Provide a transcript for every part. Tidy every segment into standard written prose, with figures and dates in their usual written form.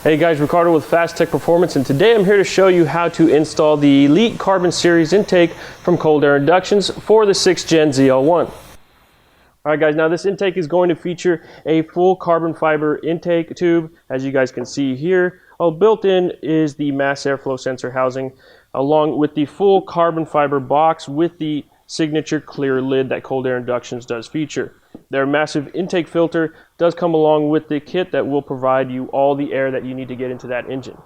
Hey guys, Ricardo with Phastek Performance, and today I'm here to show you how to install the Elite Carbon Series intake from Cold Air Inductions for the 6th Gen ZL1. Alright guys, now this intake is going to feature a full carbon fiber intake tube, as you guys can see here. Built in is the mass airflow sensor housing, along with the full carbon fiber box with the signature clear lid that Cold Air Inductions does feature. Their massive intake filter does come along with the kit that will provide you all the air that you need to get into that engine.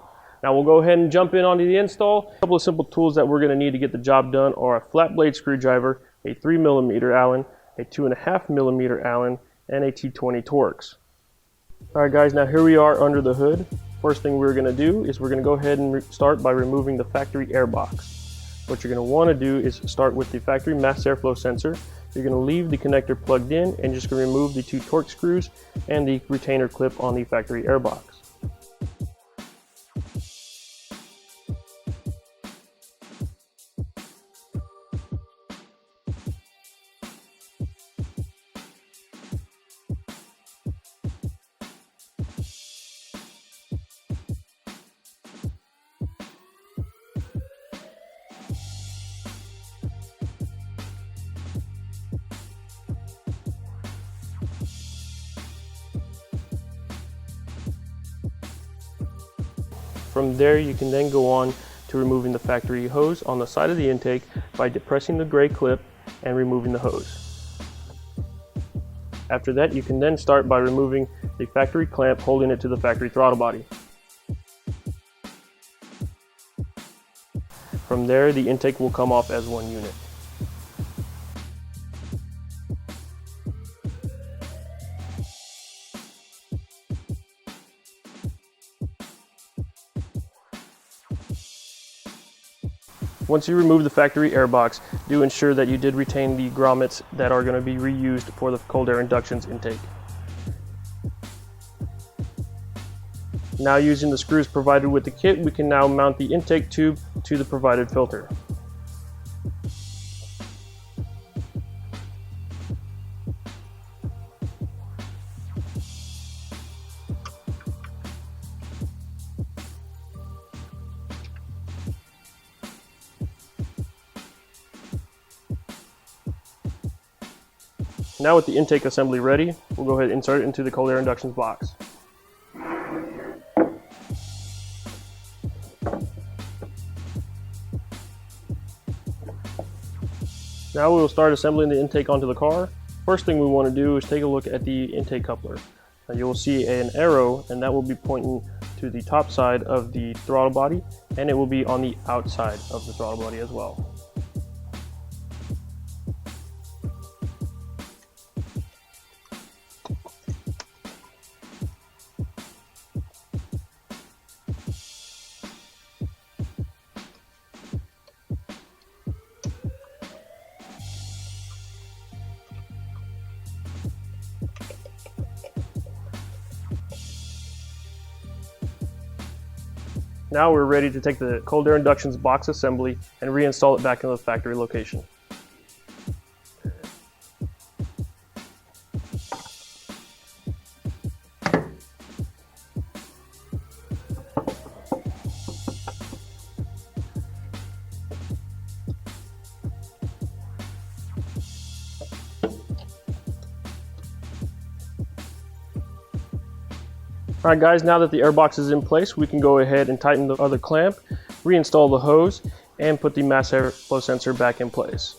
Now we'll go ahead and jump in onto the install. A couple of simple tools that we're going to need to get the job done are a flat blade screwdriver, a 3mm Allen, a 2.5mm Allen, and a T20 Torx. Alright guys, now here we are under the hood. First thing we're going to do is we're going to go ahead and start by removing the factory air box. What you're going to want to do is start with the factory mass airflow sensor. You're going to leave the connector plugged in and just going to remove the 2 Torx screws and the retainer clip on the factory airbox. From there, you can then go on to removing the factory hose on the side of the intake by depressing the gray clip and removing the hose. After that, you can then start by removing the factory clamp holding it to the factory throttle body. From there, the intake will come off as one unit. Once you remove the factory airbox, do ensure that you did retain the grommets that are going to be reused for the Cold Air Inductions intake. Now, using the screws provided with the kit, we can now mount the intake tube to the provided filter. Now with the intake assembly ready, we'll go ahead and insert it into the Cold Air Inductions box. Now we will start assembling the intake onto the car. First thing we want to do is take a look at the intake coupler. Now you will see an arrow, and that will be pointing to the top side of the throttle body, and it will be on the outside of the throttle body as well. Now we're ready to take the Cold Air Inductions box assembly and reinstall it back in the factory location. Alright guys, now that the airbox is in place, we can go ahead and tighten the other clamp, reinstall the hose, and put the mass airflow sensor back in place.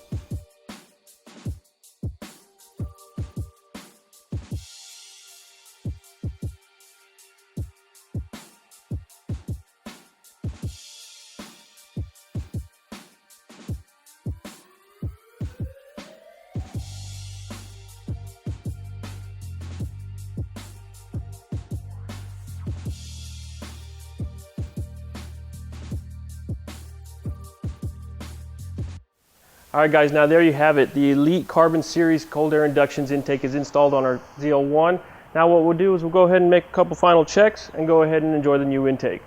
Alright guys, now there you have it. The Elite Carbon Series Cold Air Inductions intake is installed on our ZL1. Now what we'll do is we'll go ahead and make a couple final checks and go ahead and enjoy the new intake.